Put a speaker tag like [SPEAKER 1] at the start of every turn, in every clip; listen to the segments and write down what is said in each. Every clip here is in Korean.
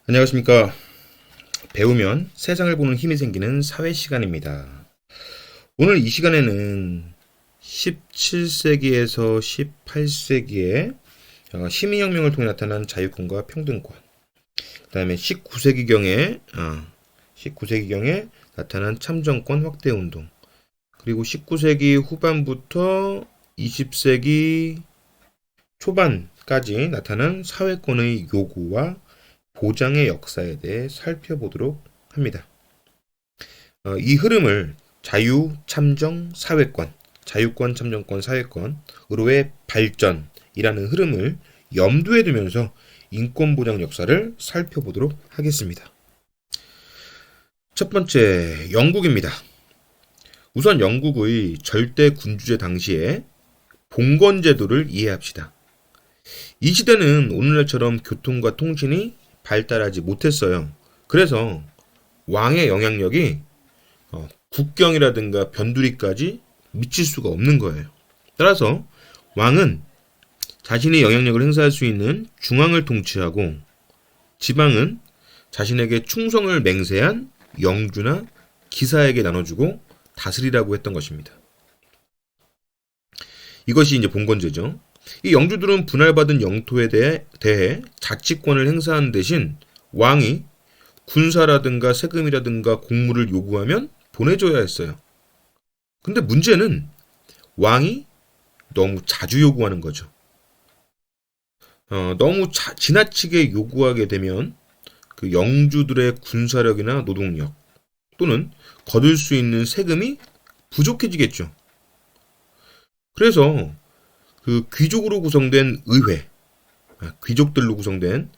[SPEAKER 1] 안녕하십니까. 배우면 세상을 보는 힘이 생기는 사회 시간입니다. 오늘 이 시간에는 17세기에서 18세기의 시민혁명을 통해 나타난 자유권과 평등권, 그 다음에 19세기경에 나타난 참정권 확대 운동, 그리고 19세기 후반부터 20세기 초반까지 나타난 사회권의 요구와 보장의 역사에 대해 살펴보도록 합니다. 이 흐름을 자유, 참정, 사회권, 자유권, 참정권, 사회권으로의 발전이라는 흐름을 염두에 두면서 인권 보장 역사를 살펴보도록 하겠습니다. 첫 번째, 영국입니다. 우선 영국의 절대 군주제 당시에 봉건제도를 이해합시다. 이 시대는 오늘날처럼 교통과 통신이 발달하지 못했어요. 그래서 왕의 영향력이 국경이라든가 변두리까지 미칠 수가 없는 거예요. 따라서 왕은 자신의 영향력을 행사할 수 있는 중앙을 통치하고 지방은 자신에게 충성을 맹세한 영주나 기사에게 나눠주고 다스리라고 했던 것입니다. 이것이 이제 봉건제죠. 이 영주들은 분할받은 영토에 대해 자치권을 행사하는 대신 왕이 군사라든가 세금이라든가 공물을 요구하면 보내줘야 했어요. 근데 문제는 왕이 너무 자주 요구하는 거죠. 너무 지나치게 요구하게 되면 그 영주들의 군사력이나 노동력 또는 거둘 수 있는 세금이 부족해지겠죠. 그래서 그 귀족으로 구성된 의회, 귀족들로 구성된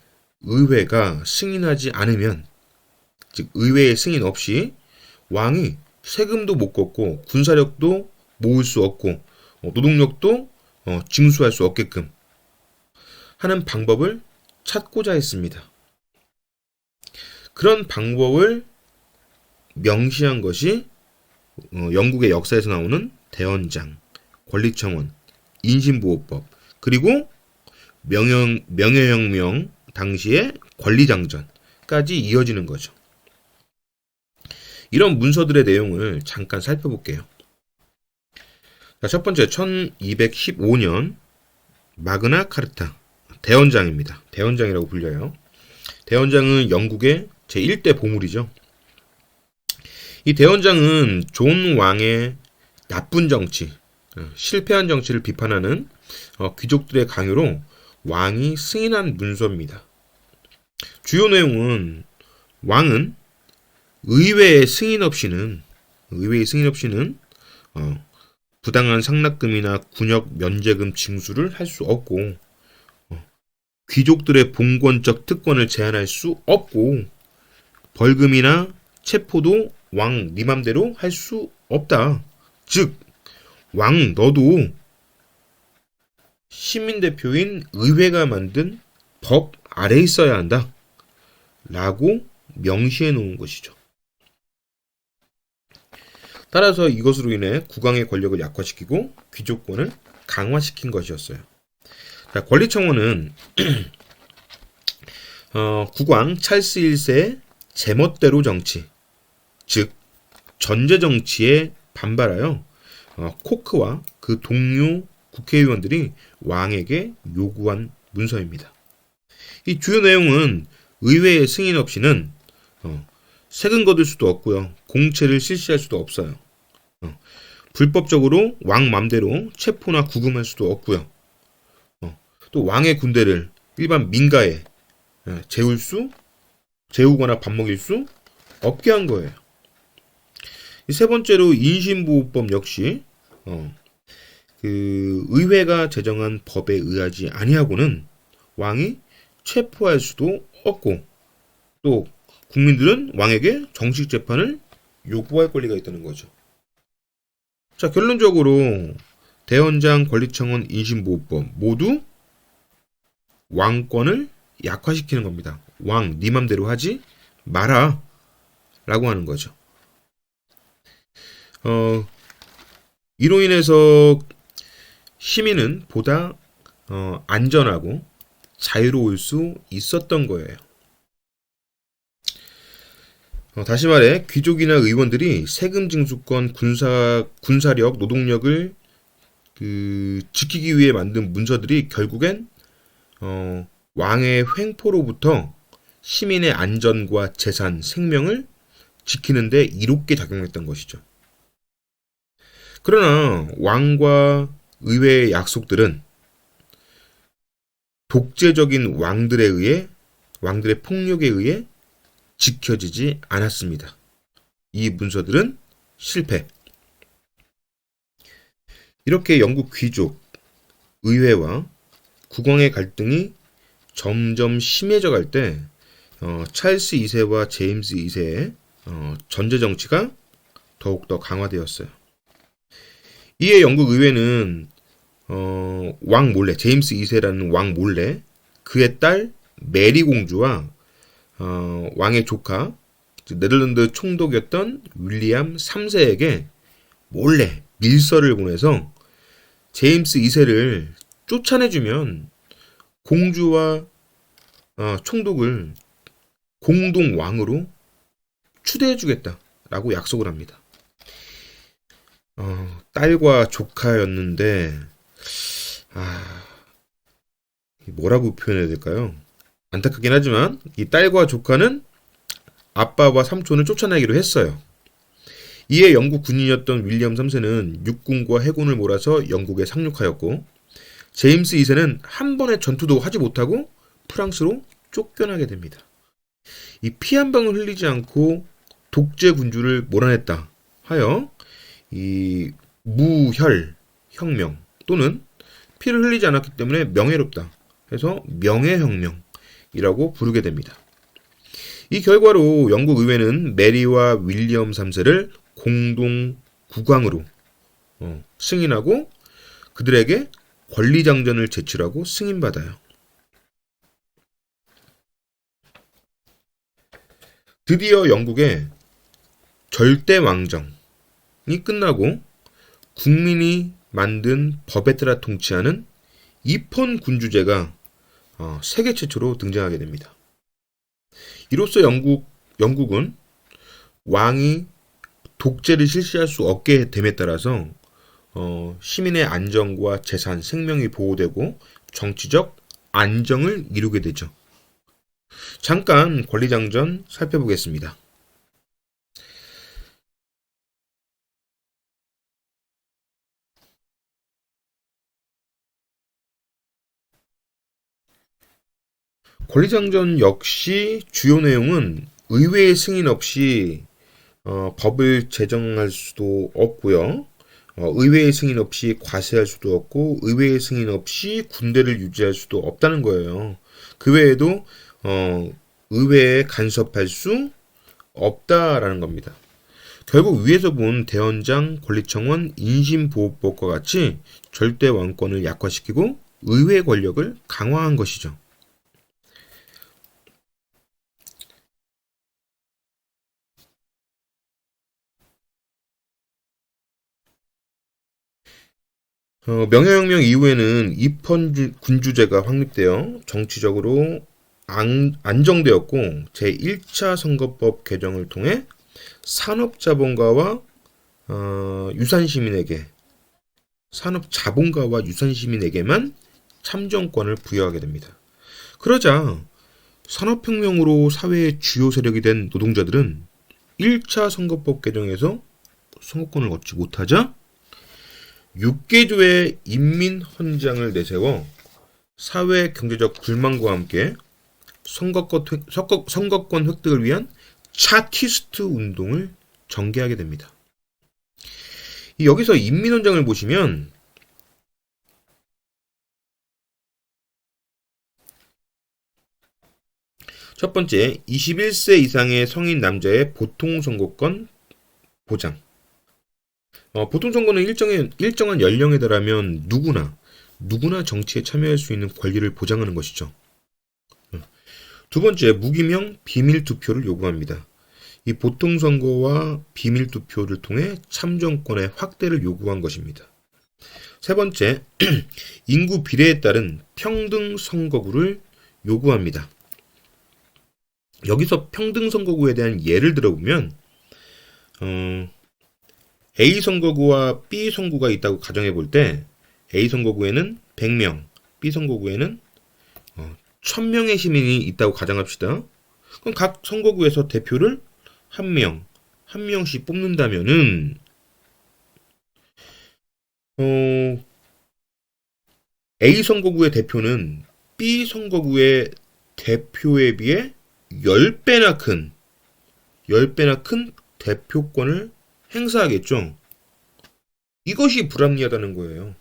[SPEAKER 1] 의회가 승인하지 않으면, 즉 의회의 승인 없이 왕이 세금도 못 걷고 군사력도 모을 수 없고 노동력도 징수할 수 없게끔 하는 방법을 찾고자 했습니다. 그런 방법을 명시한 것이 영국의 역사에서 나오는 대헌장, 권리청원, 인신보호법, 그리고 명예혁명 당시의 권리장전까지 이어지는 거죠. 이런 문서들의 내용을 잠깐 살펴볼게요. 자, 첫 번째 1215년 마그나 카르타 대헌장입니다. 대헌장이라고 불려요. 대헌장은 영국의 제1대 보물이죠. 이 대헌장은 존 왕의 나쁜 정치, 실패한 정치를 비판하는 귀족들의 강요로 왕이 승인한 문서입니다. 주요 내용은 왕은 의회의 승인 없이는 부당한 상납금이나 군역 면제금 징수를 할 수 없고 귀족들의 봉건적 특권을 제한할 수 없고 벌금이나 체포도 왕 네 맘대로 할 수 없다. 즉 왕 너도 시민대표인 의회가 만든 법 아래에 있어야 한다 라고 명시해 놓은 것이죠. 따라서 이것으로 인해 국왕의 권력을 약화시키고 귀족권을 강화시킨 것이었어요. 자, 권리청원은 국왕 찰스 1세의 제멋대로 정치, 즉 전제 정치에 반발하여 코크와 그 동료 국회의원들이 왕에게 요구한 문서입니다. 이 주요 내용은 의회의 승인 없이는 세금 거둘 수도 없고요. 공채를 실시할 수도 없어요. 불법적으로 왕 맘대로 체포나 구금할 수도 없고요. 또 왕의 군대를 일반 민가에 재우거나 밥 먹일 수 없게 한 거예요. 세 번째로 인신보호법 역시 그 의회가 제정한 법에 의하지 아니하고는 왕이 체포할 수도 없고 또 국민들은 왕에게 정식 재판을 요구할 권리가 있다는 거죠. 자, 결론적으로 대헌장, 권리청원, 인신보호법 모두 왕권을 약화시키는 겁니다. 왕 네 맘대로 하지 마라 라고 하는 거죠. 이로 인해서 시민은 보다 안전하고 자유로울 수 있었던 거예요. 다시 말해 귀족이나 의원들이 세금 징수권, 군사력, 노동력을 지키기 위해 만든 문서들이 결국엔 왕의 횡포로부터 시민의 안전과 재산, 생명을 지키는데 이롭게 작용했던 것이죠. 그러나 왕과 의회의 약속들은 독재적인 왕들의 폭력에 의해 지켜지지 않았습니다. 이 문서들은 실패. 이렇게 영국 귀족, 의회와 국왕의 갈등이 점점 심해져 갈 때 찰스 2세와 제임스 2세의 전제 정치가 더욱더 강화되었어요. 이에 영국 의회는 왕 몰래, 제임스 2세라는 왕 몰래 그의 딸 메리 공주와 왕의 조카, 네덜란드 총독이었던 윌리엄 3세에게 몰래 밀서를 보내서 제임스 2세를 쫓아내주면 공주와 총독을 공동 왕으로 추대해주겠다라고 약속을 합니다. 딸과 조카였는데 뭐라고 표현해야 될까요? 안타깝긴 하지만 이 딸과 조카는 아빠와 삼촌을 쫓아내기로 했어요. 이에 영국 군인이었던 윌리엄 3세는 육군과 해군을 몰아서 영국에 상륙하였고 제임스 2세는 한 번의 전투도 하지 못하고 프랑스로 쫓겨나게 됩니다. 이 피 한 방울 흘리지 않고 독재 군주를 몰아냈다 하여 이 무혈 혁명 또는 피를 흘리지 않았기 때문에 명예롭다 해서 명예혁명이라고 부르게 됩니다. 이 결과로 영국 의회는 메리와 윌리엄 3세를 공동 국왕으로 승인하고 그들에게 권리장전을 제출하고 승인받아요. 드디어 영국의 절대 왕정이 끝나고 국민이 만든 법에 따라 통치하는 입헌 군주제가 세계 최초로 등장하게 됩니다. 이로써 영국은 왕이 독재를 실시할 수 없게 됨에 따라서 시민의 안전과 재산, 생명이 보호되고 정치적 안정을 이루게 되죠. 잠깐 권리장전 살펴보겠습니다. 권리장전 역시 주요 내용은 의회의 승인 없이 법을 제정할 수도 없고요. 의회의 승인 없이 과세할 수도 없고 의회의 승인 없이 군대를 유지할 수도 없다는 거예요. 그 외에도 의회에 간섭할 수 없다라는 겁니다. 결국 위에서 본 대헌장, 권리청원, 인신보호법과 같이 절대 왕권을 약화시키고 의회 권력을 강화한 것이죠. 명예혁명 이후에는 입헌 군주제가 확립되어 정치적으로 안정되었고 제1차 선거법 개정을 통해 산업자본가와 유산시민에게만 참정권을 부여하게 됩니다. 그러자 산업혁명으로 사회의 주요 세력이 된 노동자들은 1차 선거법 개정에서 선거권을 얻지 못하자 6개조의 인민헌장을 내세워 사회 경제적 불만과 함께 선거권 획득을 위한 차티스트 운동을 전개하게 됩니다. 여기서 인민헌장을 보시면 첫 번째, 21세 이상의 성인 남자의 보통 선거권 보장. 보통 선거는 일정한 연령에 달하면 누구나 정치에 참여할 수 있는 권리를 보장하는 것이죠. 두 번째, 무기명 비밀투표를 요구합니다. 이 보통 선거와 비밀투표를 통해 참정권의 확대를 요구한 것입니다. 세 번째, 인구 비례에 따른 평등 선거구를 요구합니다. 여기서 평등선거구에 대한 예를 들어보면 A 선거구와 B 선거구가 있다고 가정해 볼 때 A 선거구에는 100명, B 선거구에는 1000명의 시민이 있다고 가정합시다. 그럼 각 선거구에서 대표를 한 명씩 뽑는다면은 A 선거구의 대표는 B 선거구의 대표에 비해 10배나 큰 대표권을 행사하겠죠. 이것이 불합리하다는 거예요.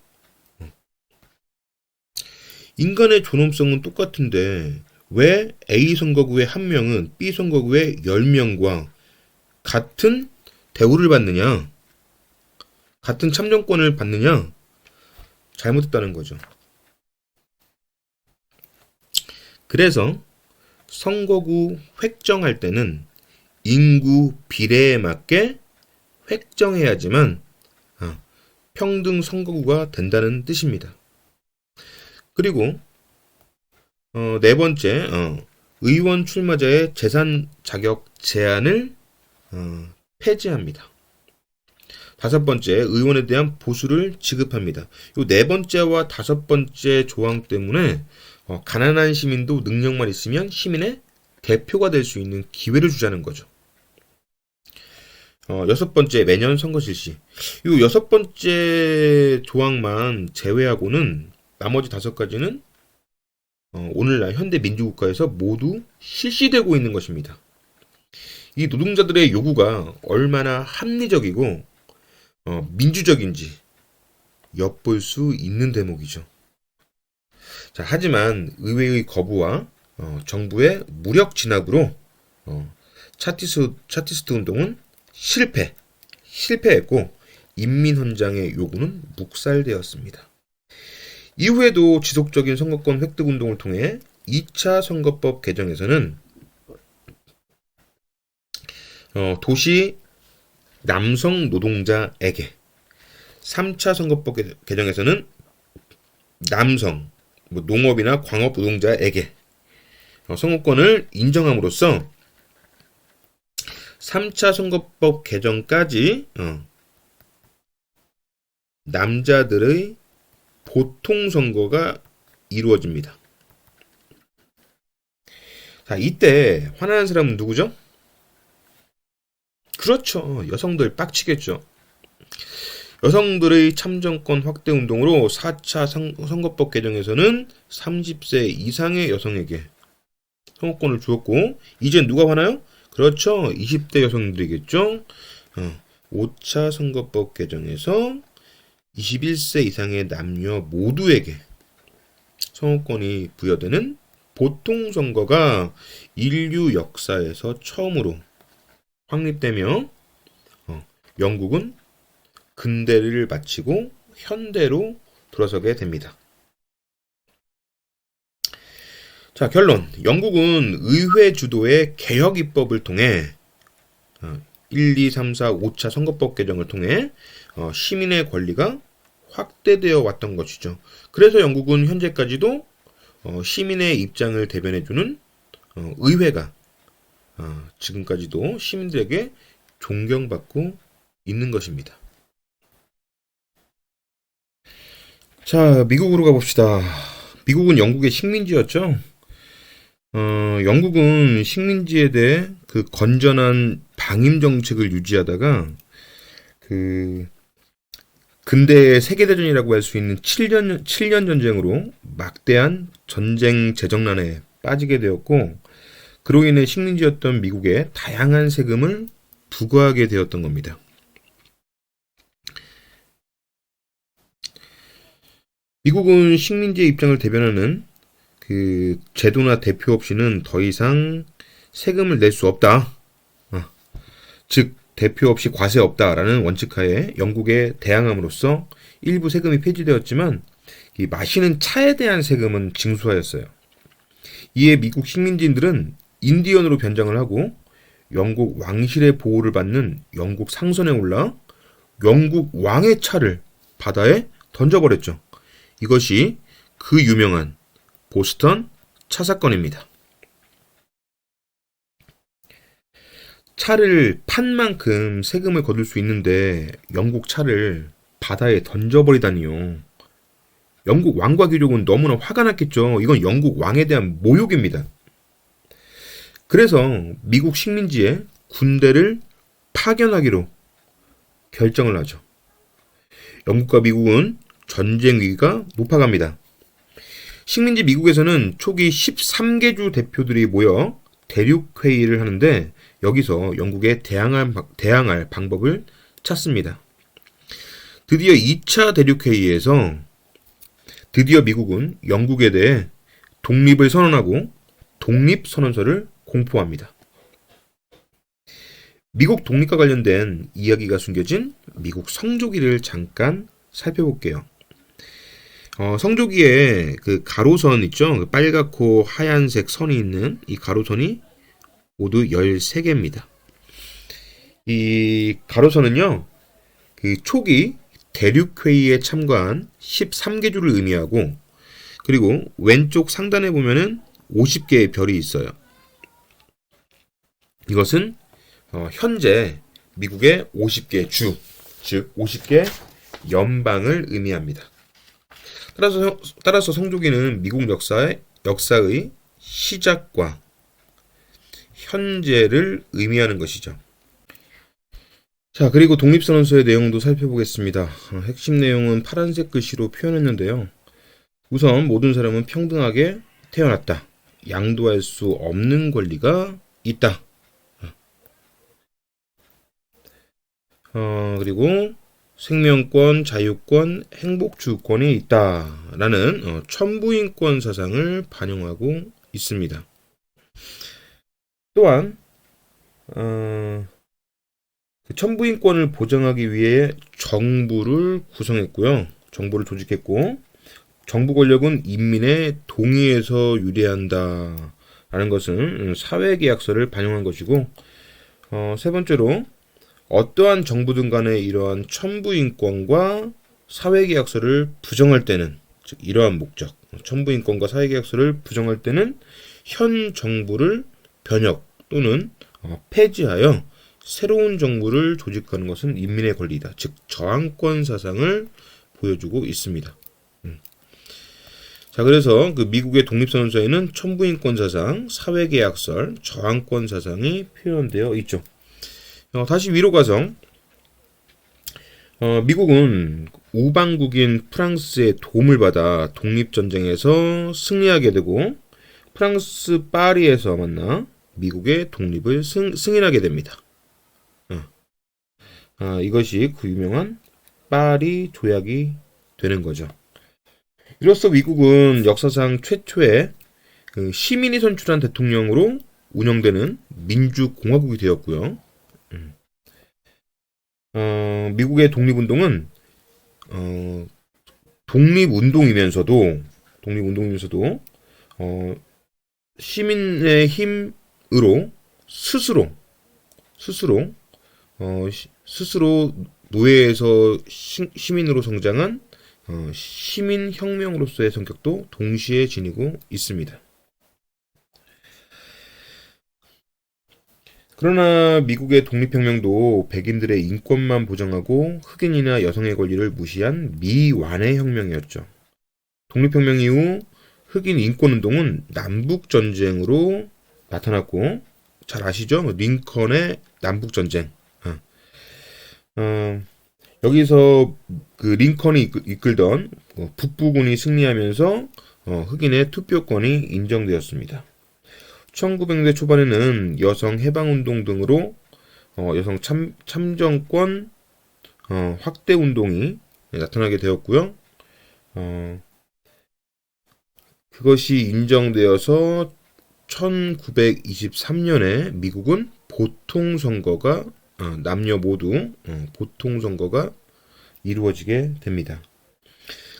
[SPEAKER 1] 인간의 존엄성은 똑같은데 왜 A 선거구의 1명은 B 선거구의 10명과 같은 대우를 받느냐? 같은 참정권을 받느냐? 잘못했다는 거죠. 그래서 선거구 획정할 때는 인구 비례에 맞게 획정해야지만 평등 선거구가 된다는 뜻입니다. 그리고 네 번째, 의원 출마자의 재산 자격 제한을 폐지합니다. 다섯 번째, 의원에 대한 보수를 지급합니다. 이 네 번째와 다섯 번째 조항 때문에 가난한 시민도 능력만 있으면 시민의 대표가 될 수 있는 기회를 주자는 거죠. 여섯 번째, 매년 선거 실시. 이 여섯 번째 조항만 제외하고는 나머지 다섯 가지는 오늘날 현대 민주국가에서 모두 실시되고 있는 것입니다. 이 노동자들의 요구가 얼마나 합리적이고 민주적인지 엿볼 수 있는 대목이죠. 자, 하지만 의회의 거부와 정부의 무력 진압으로 차티스트 운동은 실패했고 인민헌장의 요구는 묵살되었습니다. 이후에도 지속적인 선거권 획득 운동을 통해 2차 선거법 개정에서는 도시 남성 노동자에게, 3차 선거법 개정에서는 남성, 농업이나 광업 노동자에게 선거권을 인정함으로써 3차 선거법 개정까지 남자들의 보통 선거가 이루어집니다. 자, 이때 화나는 사람은 누구죠? 그렇죠. 여성들 빡치겠죠. 여성들의 참정권 확대 운동으로 4차 선거법 개정에서는 30세 이상의 여성에게 선거권을 주었고, 이제 누가 화나요? 그렇죠. 20대 여성들이겠죠. 5차 선거법 개정에서 21세 이상의 남녀 모두에게 선거권이 부여되는 보통선거가 인류 역사에서 처음으로 확립되며 영국은 근대를 마치고 현대로 돌아서게 됩니다. 자, 결론. 영국은 의회 주도의 개혁 입법을 통해 1, 2, 3, 4, 5차 선거법 개정을 통해 시민의 권리가 확대되어 왔던 것이죠. 그래서 영국은 현재까지도 시민의 입장을 대변해주는 의회가 지금까지도 시민들에게 존경받고 있는 것입니다. 자, 미국으로 가봅시다. 미국은 영국의 식민지였죠. 영국은 식민지에 대해 그 건전한 방임 정책을 유지하다가 그 근대의 세계대전이라고 할 수 있는 7년 전쟁으로 막대한 전쟁 재정난에 빠지게 되었고, 그로 인해 식민지였던 미국에 다양한 세금을 부과하게 되었던 겁니다. 미국은 식민지의 입장을 대변하는 그 제도나 대표 없이는 더 이상 세금을 낼 수 없다. 즉 대표 없이 과세 없다라는 원칙하에 영국에 대항함으로써 일부 세금이 폐지되었지만 이 마시는 차에 대한 세금은 징수하였어요. 이에 미국 식민지인들은 인디언으로 변장을 하고 영국 왕실의 보호를 받는 영국 상선에 올라 영국 왕의 차를 바다에 던져버렸죠. 이것이 그 유명한 보스턴 차 사건입니다. 차를 판 만큼 세금을 거둘 수 있는데 영국 차를 바다에 던져버리다니요. 영국 왕과 귀족은 너무나 화가 났겠죠. 이건 영국 왕에 대한 모욕입니다. 그래서 미국 식민지에 군대를 파견하기로 결정을 하죠. 영국과 미국은 전쟁 위기가 높아갑니다. 식민지 미국에서는 초기 13개 주 대표들이 모여 대륙회의를 하는데 여기서 영국에 대항할 방법을 찾습니다. 드디어 2차 대륙회의에서 드디어 미국은 영국에 대해 독립을 선언하고 독립선언서를 공포합니다. 미국 독립과 관련된 이야기가 숨겨진 미국 성조기를 잠깐 살펴볼게요. 성조기에 그 가로선 있죠? 그 빨갛고 하얀색 선이 있는 이 가로선이 모두 13개입니다. 이 가로선은요, 그 초기 대륙회의에 참가한 13개 주를 의미하고, 그리고 왼쪽 상단에 보면은 50개의 별이 있어요. 이것은 현재 미국의 50개 주, 즉 50개 연방을 의미합니다. 따라서 성조기는 미국 역사의 시작과 현재를 의미하는 것이죠. 자, 그리고 독립선언서의 내용도 살펴보겠습니다. 핵심 내용은 파란색 글씨로 표현했는데요. 우선 모든 사람은 평등하게 태어났다. 양도할 수 없는 권리가 있다. 그리고 생명권, 자유권, 행복주권이 있다라는 천부인권 사상을 반영하고 있습니다. 또한 천부인권을 보장하기 위해 정부를 구성했고요. 정부를 조직했고, 정부 권력은 인민의 동의에서 유래한다라는 것은 사회계약서를 반영한 것이고, 세 번째로 어떠한 정부든 간에 이러한 천부인권과 사회계약서를 부정할 때는, 즉 이러한 목적, 천부인권과 사회계약서를 부정할 때는 현 정부를 변혁 또는 폐지하여 새로운 정부를 조직하는 것은 인민의 권리이다. 즉 저항권 사상을 보여주고 있습니다. 자, 그래서 그 미국의 독립선언서에는 천부인권 사상, 사회계약설, 저항권 사상이 표현되어 있죠. 다시 위로 가서 미국은 우방국인 프랑스의 도움을 받아 독립전쟁에서 승리하게 되고 프랑스 파리에서 만나 미국의 독립을 승인하게 됩니다. 이것이 그 유명한 파리 조약이 되는 거죠. 이로써 미국은 역사상 최초의 그 시민이 선출한 대통령으로 운영되는 민주공화국이 되었고요. 미국의 독립운동은 독립운동이면서도 시민의 힘으로 스스로 노예에서 시민으로 성장한 시민혁명으로서의 성격도 동시에 지니고 있습니다. 그러나 미국의 독립혁명도 백인들의 인권만 보장하고 흑인이나 여성의 권리를 무시한 미완의 혁명이었죠. 독립혁명 이후 흑인 인권운동은 남북전쟁으로 나타났고, 잘 아시죠? 링컨의 남북전쟁. 여기서 그 링컨이 이끌던 북부군이 승리하면서 흑인의 투표권이 인정되었습니다. 1900년대 초반에는 여성 해방운동 등으로 여성 참정권 확대 운동이 나타나게 되었고요. 그것이 인정되어서 1923년에 미국은 보통선거가 남녀 모두 보통선거가 이루어지게 됩니다.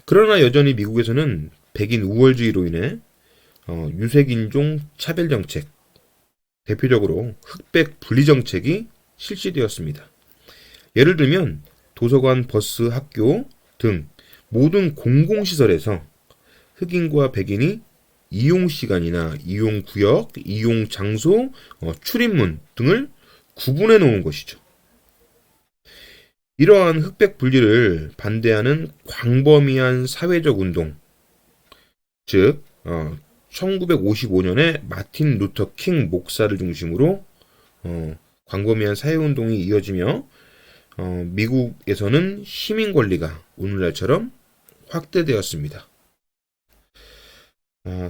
[SPEAKER 1] 그러나 여전히 미국에서는 백인 우월주의로 인해 유색인종 차별정책, 대표적으로 흑백 분리정책이 실시되었습니다. 예를 들면 도서관, 버스, 학교 등 모든 공공시설에서 흑인과 백인이 이용시간이나 이용구역, 이용장소, 출입문 등을 구분해 놓은 것이죠. 이러한 흑백 분리를 반대하는 광범위한 사회적 운동, 즉 1955년에 마틴 루터 킹 목사를 중심으로 광범위한 사회운동이 이어지며 미국에서는 시민 권리가 오늘날처럼 확대되었습니다.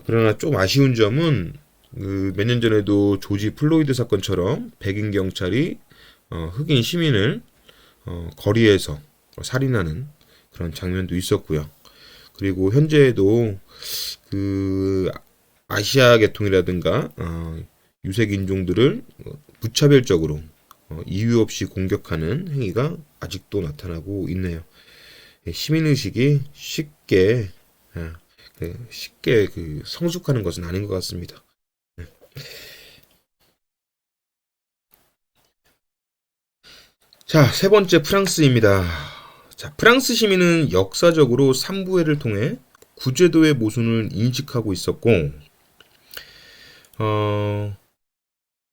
[SPEAKER 1] 그러나 좀 아쉬운 점은 몇 년 전에도 조지 플로이드 사건처럼 백인 경찰이 흑인 시민을 거리에서 살인하는 그런 장면도 있었고요. 그리고 현재에도 그 아시아 계통이라든가 유색 인종들을 무차별적으로 이유 없이 공격하는 행위가 아직도 나타나고 있네요. 시민의식이 쉽게 성숙하는 것은 아닌 것 같습니다. 자, 세 번째 프랑스입니다. 자, 프랑스 시민은 역사적으로 삼부회를 통해 구제도의 모순을 인식하고 있었고,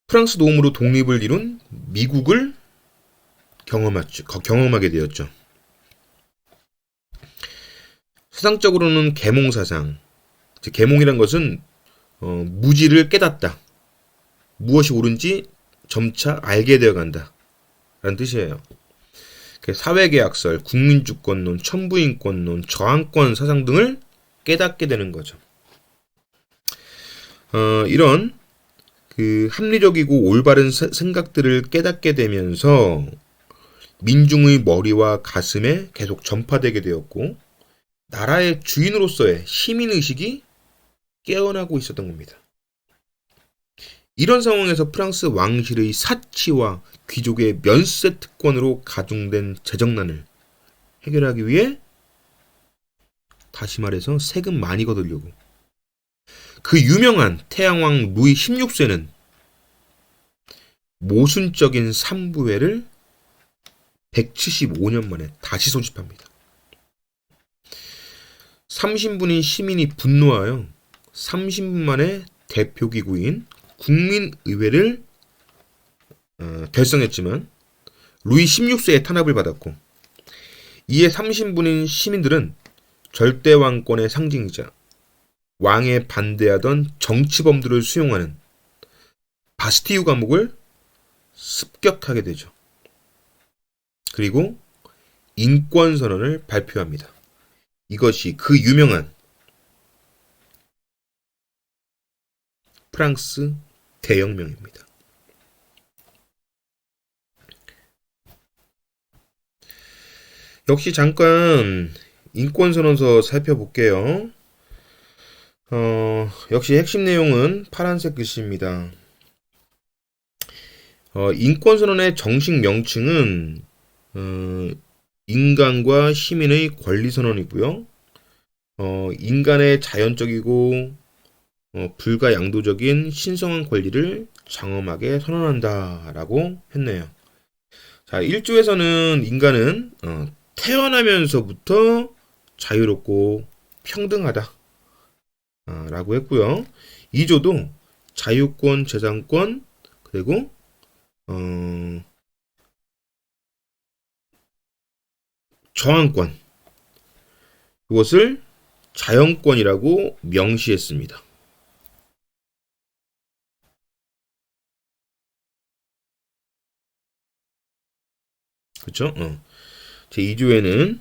[SPEAKER 1] 프랑스 도움으로 독립을 이룬 미국을 경험하게 되었죠. 사상적으로는 계몽사상, 계몽이란 것은 무지를 깨닫다, 무엇이 옳은지 점차 알게 되어간다 라는 뜻이에요. 사회계약설, 국민주권론, 천부인권론, 저항권 사상 등을 깨닫게 되는 거죠. 이런 합리적이고 올바른 생각들을 깨닫게 되면서 민중의 머리와 가슴에 계속 전파되게 되었고 나라의 주인으로서의 시민의식이 깨어나고 있었던 겁니다. 이런 상황에서 프랑스 왕실의 사치와 귀족의 면세 특권으로 가중된 재정난을 해결하기 위해 다시 말해서 세금 많이 거두려고 그 유명한 태양왕 루이 16세는 모순적인 삼부회를 175년 만에 다시 소집합니다. 30분인 시민이 분노하여 30분 만에 대표기구인 국민의회를 결성했지만 루이 16세의 탄압을 받았고 이에 30분인 시민들은 절대왕권의 상징이자 왕에 반대하던 정치범들을 수용하는 바스티유 감옥을 습격하게 되죠. 그리고 인권선언을 발표합니다. 이것이 그 유명한 프랑스 대혁명입니다. 역시 잠깐 인권선언서 살펴볼게요. 역시 핵심 내용은 파란색 글씨입니다. 인권선언의 정식 명칭은 인간과 시민의 권리선언이고요. 인간의 자연적이고 불가양도적인 신성한 권리를 장엄하게 선언한다라고 했네요. 자, 1조에서는 인간은 태어나면서부터 자유롭고 평등하다 라고 했고요. 2조도 자유권, 재산권, 그리고 저항권, 이것을 자연권이라고 명시했습니다. 그렇죠? 제2조에는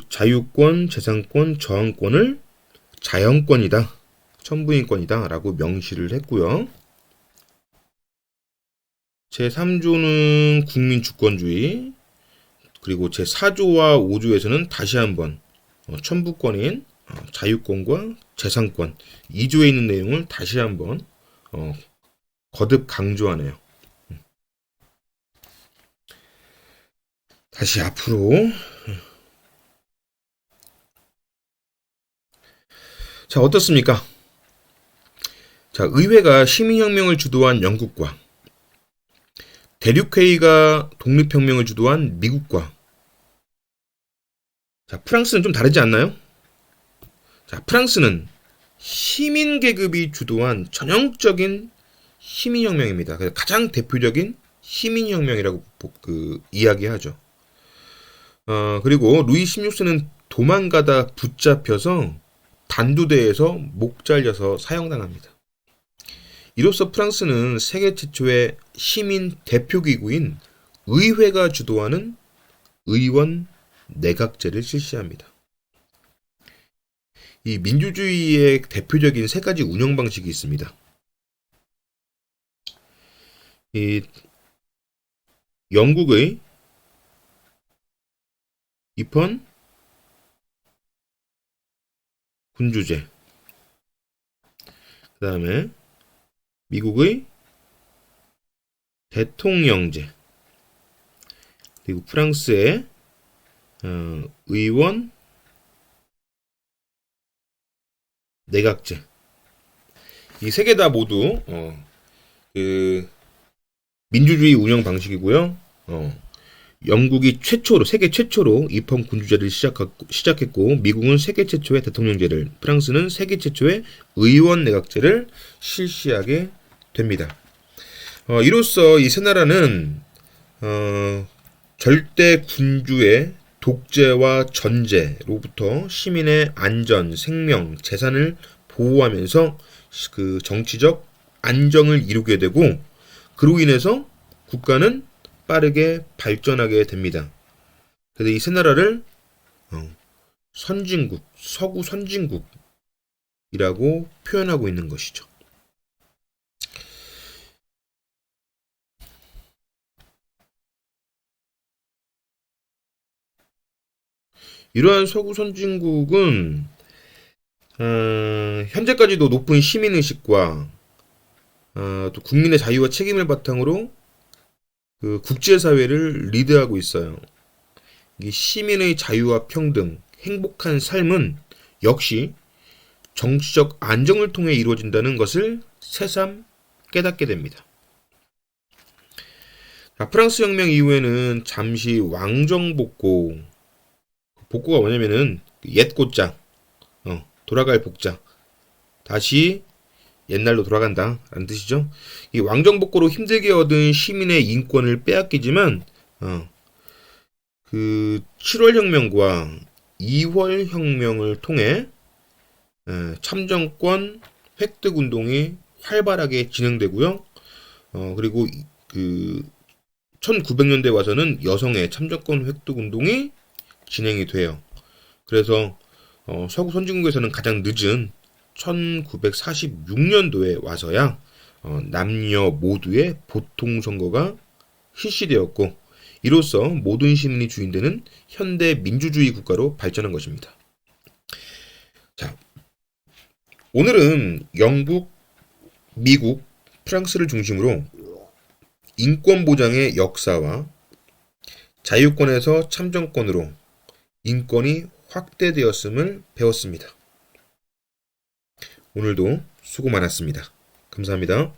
[SPEAKER 1] 자유권, 재산권, 저항권을 자연권이다, 천부인권이다 라고 명시를 했고요. 제3조는 국민주권주의, 그리고 제4조와 5조에서는 다시 한번 천부권인 자유권과 재산권 2조에 있는 내용을 다시 한번 거듭 강조하네요. 다시 앞으로. 자, 어떻습니까? 자, 의회가 시민혁명을 주도한 영국과 대륙회의가 독립혁명을 주도한 미국과 자, 프랑스는 좀 다르지 않나요? 자, 프랑스는 시민계급이 주도한 전형적인 시민혁명입니다. 가장 대표적인 시민혁명이라고 이야기하죠. 그리고 루이 16세는 도망가다 붙잡혀서 단두대에서 목 잘려서 사형당합니다. 이로써 프랑스는 세계 최초의 시민 대표기구인 의회가 주도하는 의원 내각제를 실시합니다. 이 민주주의의 대표적인 세 가지 운영 방식이 있습니다. 이 영국의 입헌 군주제, 그 다음에 미국의 대통령제, 그리고 프랑스의 의원 내각제. 이 세 개 다 모두 민주주의 운영 방식이고요. 영국이 세계 최초로 입헌 군주제를 시작했고, 미국은 세계 최초의 대통령제를, 프랑스는 세계 최초의 의원 내각제를 실시하게 됩니다. 이로써 이 세 나라는 절대 군주의 독재와 전제로부터 시민의 안전, 생명, 재산을 보호하면서 그 정치적 안정을 이루게 되고, 그로 인해서 국가는 빠르게 발전하게 됩니다. 그래서 이 세 나라를 선진국, 서구 선진국이라고 표현하고 있는 것이죠. 이러한 서구 선진국은 현재까지도 높은 시민의식과 또 국민의 자유와 책임을 바탕으로 그 국제사회를 리드하고 있어요. 이 시민의 자유와 평등, 행복한 삶은 역시 정치적 안정을 통해 이루어진다는 것을 새삼 깨닫게 됩니다. 프랑스 혁명 이후에는 잠시 왕정복고, 복고가 뭐냐면은 옛 곧장, 돌아갈 복장, 다시 옛날로 돌아간다 라는 뜻이죠. 이 왕정복고로 힘들게 얻은 시민의 인권을 빼앗기지만 그 7월 혁명과 2월 혁명을 통해 참정권 획득 운동이 활발하게 진행되고요. 그리고 그 1900년대 와서는 여성의 참정권 획득 운동이 진행이 돼요. 그래서 서구 선진국에서는 가장 늦은 1946년도에 와서야 남녀 모두의 보통선거가 실시되었고, 이로써 모든 시민이 주인되는 현대 민주주의 국가로 발전한 것입니다. 자, 오늘은 영국, 미국, 프랑스를 중심으로 인권 보장의 역사와 자유권에서 참정권으로 인권이 확대되었음을 배웠습니다. 오늘도 수고 많았습니다. 감사합니다.